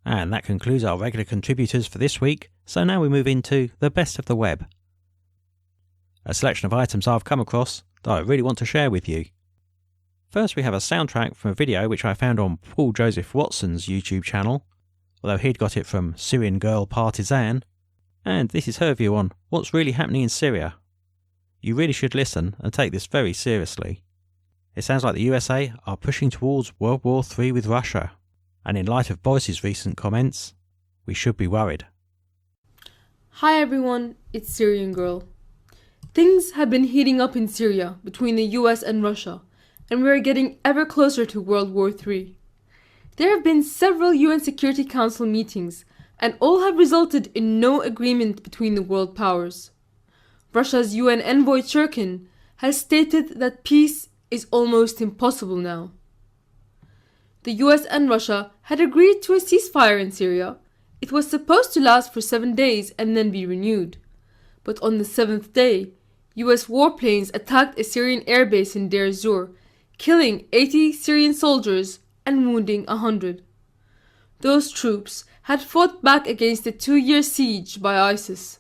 And that concludes our regular contributors for this week, so now we move into the best of the web. A selection of items I've come across that I really want to share with you. First, we have a soundtrack from a video which I found on Paul Joseph Watson's YouTube channel, although he'd got it from SyrianGirlpartisan, and this is her view on what's really happening in Syria. You really should listen and take this very seriously. It sounds like the USA are pushing towards World War III with Russia, and in light of Boris's recent comments, we should be worried. Hi everyone, it's Syrian Girl. Things have been heating up in Syria between the US and Russia, and we are getting ever closer to World War III. There have been several UN Security Council meetings, and all have resulted in no agreement between the world powers. Russia's UN envoy Churkin has stated that peace is almost impossible now. The US and Russia had agreed to a ceasefire in Syria. It was supposed to last for 7 days and then be renewed. But on the 7th day, US warplanes attacked a Syrian airbase in Deir Zur, killing 80 Syrian soldiers and wounding 100. Those troops had fought back against a 2-year siege by ISIS.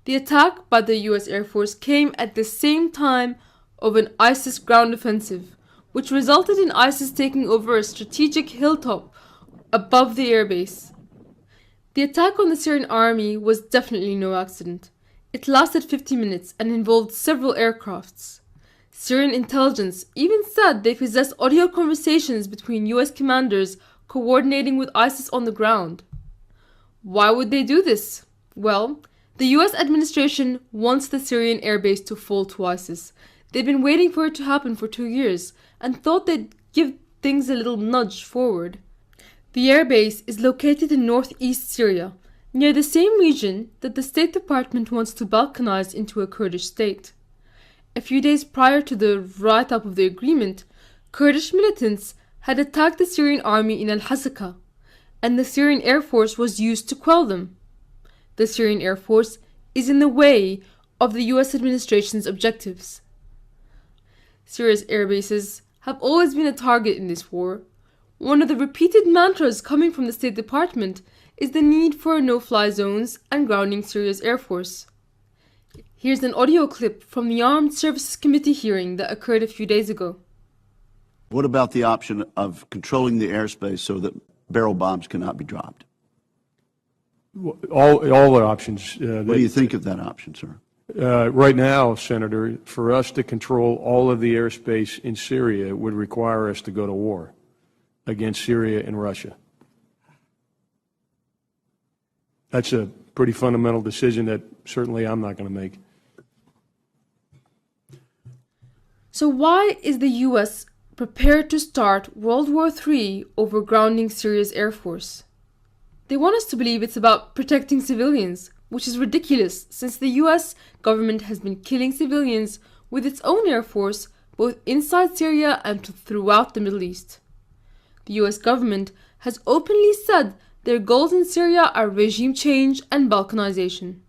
The attack by the US Air Force came at the same time of an ISIS ground offensive, which resulted in ISIS taking over a strategic hilltop above the airbase. The attack on the Syrian army was definitely no accident. It lasted 50 minutes and involved several aircrafts. Syrian intelligence even said they possessed audio conversations between US commanders coordinating with ISIS on the ground. Why would they do this? Well, the US administration wants the Syrian airbase to fall to ISIS. They've been waiting for it to happen for 2 years and thought they'd give things a little nudge forward. The airbase is located in northeast Syria, near the same region that the State Department wants to balkanize into a Kurdish state. A few days prior to the write-up of the agreement, Kurdish militants had attacked the Syrian army in Al-Hasaka, and the Syrian Air Force was used to quell them. The Syrian Air Force is in the way of the US administration's objectives. Syria's air bases have always been a target in this war. One of the repeated mantras coming from the State Department is the need for no-fly zones and grounding Syria's Air Force. Here's an audio clip from the Armed Services Committee hearing that occurred a few days ago. What about the option of controlling the airspace so that barrel bombs cannot be dropped? All the options. What do you think of that option, sir? Right now, Senator, for us to control all of the airspace in Syria would require us to go to war against Syria and Russia. That's a pretty fundamental decision that certainly I'm not going to make. So why is the US prepared to start World War III over grounding Syria's Air Force? They want us to believe it's about protecting civilians, which is ridiculous since the US government has been killing civilians with its own air force both inside Syria and throughout the Middle East. The US government has openly said their goals in Syria are regime change and balkanization.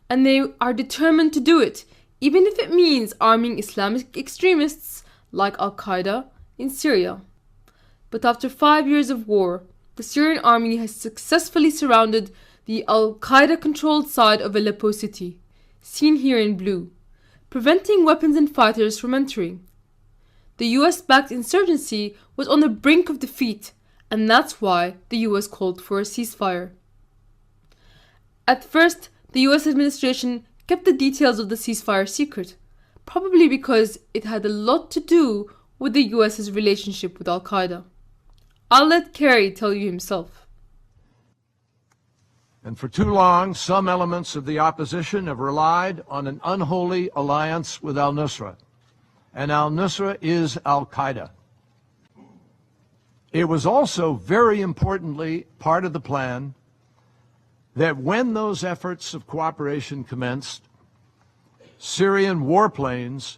And they are determined to do it, even if it means arming Islamic extremists like Al-Qaeda in Syria. But after 5 years of war, the Syrian army has successfully surrounded the Al-Qaeda-controlled side of Aleppo city, seen here in blue, preventing weapons and fighters from entering. The US-backed insurgency was on the brink of defeat, and that's why the US called for a ceasefire. At first, the US administration kept the details of the ceasefire secret, probably because it had a lot to do with the US's relationship with Al-Qaeda. I'll let Kerry tell you himself. And for too long, some elements of the opposition have relied on an unholy alliance with al-Nusra. And al-Nusra is Al-Qaeda. It was also very importantly part of the plan that when those efforts of cooperation commenced, Syrian warplanes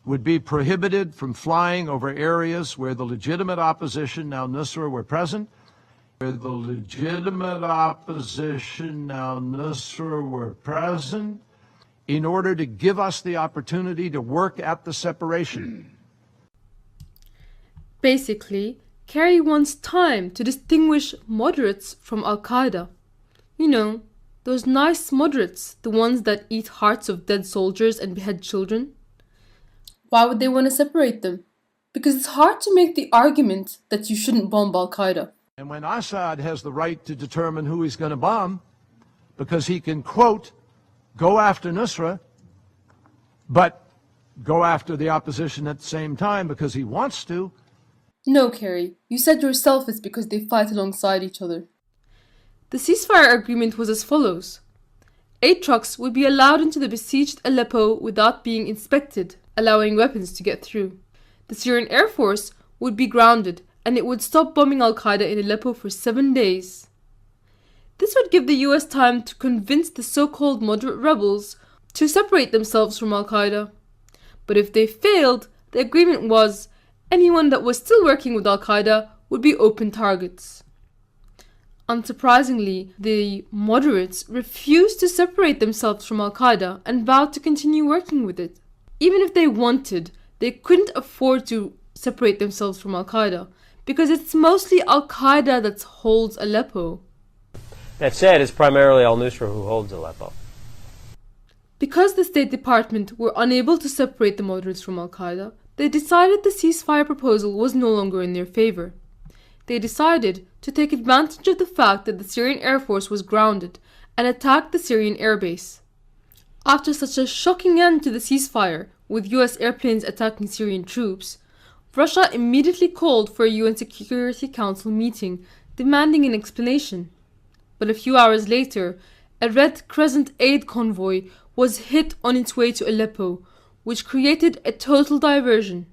would be prohibited from flying over areas where the legitimate opposition, al-Nusra, were present, in order to give us the opportunity to work at the separation. Basically, Kerry wants time to distinguish moderates from Al-Qaeda. You know, those nice moderates, the ones that eat hearts of dead soldiers and behead children. Why would they want to separate them? Because it's hard to make the argument that you shouldn't bomb Al-Qaeda. And when Assad has the right to determine who he's going to bomb, because he can, quote, go after Nusra, but go after the opposition at the same time because he wants to. No, Kerry, you said yourself it's because they fight alongside each other. The ceasefire agreement was as follows. 8 trucks would be allowed into the besieged Aleppo without being inspected, allowing weapons to get through. The Syrian Air Force would be grounded and it would stop bombing Al-Qaeda in Aleppo for 7 days. This would give the US time to convince the so-called moderate rebels to separate themselves from Al-Qaeda. But if they failed, the agreement was anyone that was still working with Al-Qaeda would be open targets. Unsurprisingly, the moderates refused to separate themselves from Al-Qaeda and vowed to continue working with it. Even if they wanted, they couldn't afford to separate themselves from Al-Qaeda because it's mostly Al-Qaeda that holds Aleppo. That said, it's primarily al-Nusra who holds Aleppo. Because the State Department were unable to separate the moderates from Al-Qaeda, they decided the ceasefire proposal was no longer in their favor. They decided to take advantage of the fact that the Syrian Air Force was grounded and attack the Syrian airbase. After such a shocking end to the ceasefire, with US airplanes attacking Syrian troops, Russia immediately called for a UN Security Council meeting demanding an explanation. But a few hours later, a Red Crescent aid convoy was hit on its way to Aleppo, which created a total diversion.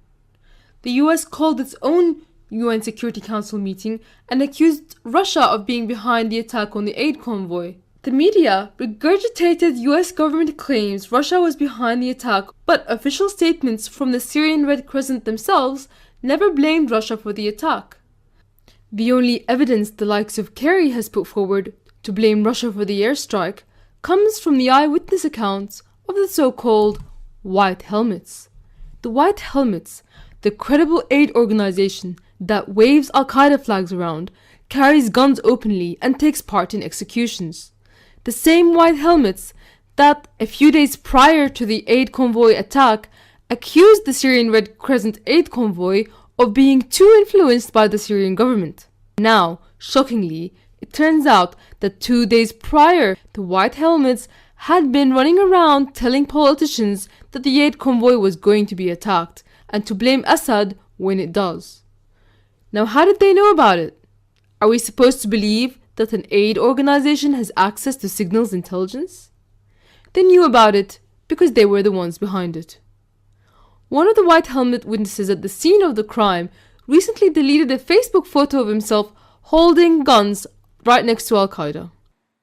The US called its own UN Security Council meeting and accused Russia of being behind the attack on the aid convoy. The media regurgitated US government claims Russia was behind the attack, but official statements from the Syrian Red Crescent themselves never blamed Russia for the attack. The only evidence the likes of Kerry has put forward to blame Russia for the airstrike comes from the eyewitness accounts of the so-called White Helmets. The White Helmets, the credible aid organization that waves Al-Qaeda flags around, carries guns openly and takes part in executions. The same White Helmets that, a few days prior to the aid convoy attack, accused the Syrian Red Crescent aid convoy of being too influenced by the Syrian government. Now, shockingly, it turns out that 2 days prior, the White Helmets had been running around telling politicians that the aid convoy was going to be attacked and to blame Assad when it does. Now, how did they know about it? Are we supposed to believe that an aid organization has access to signals intelligence? They knew about it because they were the ones behind it. One of the White Helmet witnesses at the scene of the crime recently deleted a Facebook photo of himself holding guns right next to Al-Qaeda.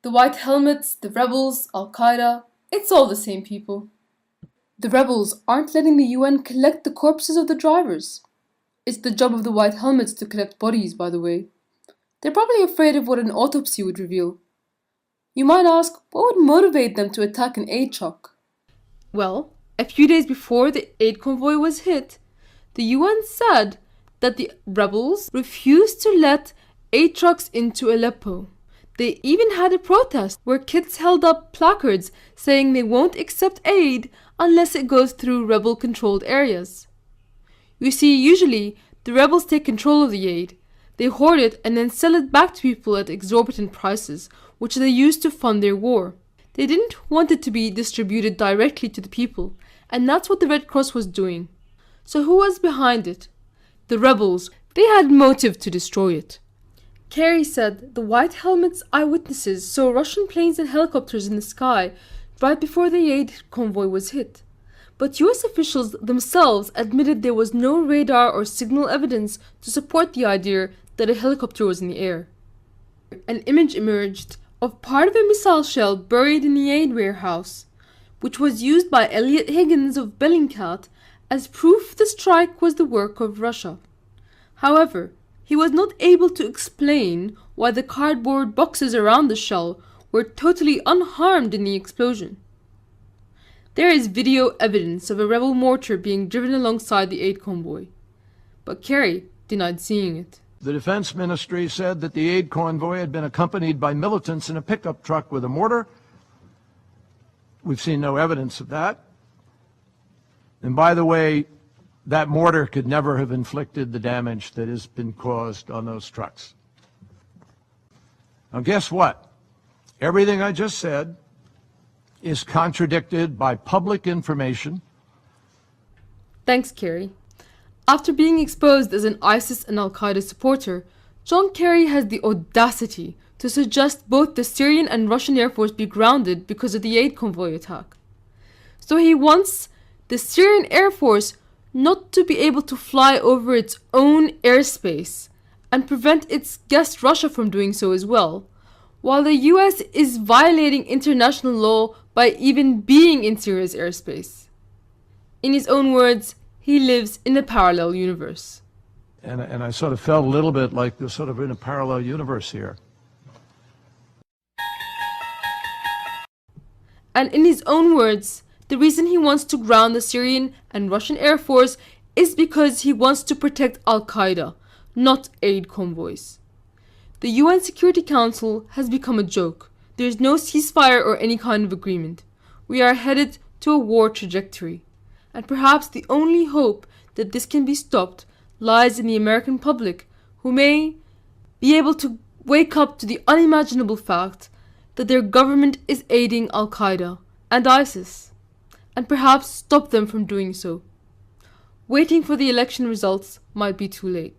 The White Helmets, the rebels, Al-Qaeda, it's all the same people. The rebels aren't letting the UN collect the corpses of the drivers. It's the job of the White Helmets to collect bodies, by the way. They're probably afraid of what an autopsy would reveal. You might ask, what would motivate them to attack an aid truck? Well, a few days before the aid convoy was hit, the UN said that the rebels refused to let aid trucks into Aleppo. They even had a protest where kids held up placards saying they won't accept aid unless it goes through rebel-controlled areas. You see, usually, the rebels take control of the aid. They hoard it and then sell it back to people at exorbitant prices, which they use to fund their war. They didn't want it to be distributed directly to the people, and that's what the Red Cross was doing. So who was behind it? The rebels. They had motive to destroy it. Kerry said the White Helmets eyewitnesses saw Russian planes and helicopters in the sky right before the aid convoy was hit. But US officials themselves admitted there was no radar or signal evidence to support the idea that a helicopter was in the air. An image emerged of part of a missile shell buried in the aid warehouse, which was used by Elliot Higgins of Bellingcat as proof the strike was the work of Russia. However, he was not able to explain why the cardboard boxes around the shell were totally unharmed in the explosion. There is video evidence of a rebel mortar being driven alongside the aid convoy, but Kerry denied seeing it. The Defense Ministry said that the aid convoy had been accompanied by militants in a pickup truck with a mortar. We've seen no evidence of that. And by the way, that mortar could never have inflicted the damage that has been caused on those trucks. Now, guess what? Everything I just said is contradicted by public information. Thanks, Kerry. After being exposed as an ISIS and Al-Qaeda supporter, John Kerry has the audacity to suggest both the Syrian and Russian Air Force be grounded because of the aid convoy attack. So he wants the Syrian Air Force not to be able to fly over its own airspace and prevent its guest Russia from doing so as well, while the US is violating international law by even being in Syria's airspace. In his own words, he lives in a parallel universe. And I sort of felt a little bit like we're sort of in a parallel universe here. And in his own words, the reason he wants to ground the Syrian and Russian Air Force is because he wants to protect Al-Qaeda, not aid convoys. The UN Security Council has become a joke. There is no ceasefire or any kind of agreement. We are headed to a war trajectory. And perhaps the only hope that this can be stopped lies in the American public, who may be able to wake up to the unimaginable fact that their government is aiding Al-Qaeda and ISIS, and perhaps stop them from doing so. Waiting for the election results might be too late.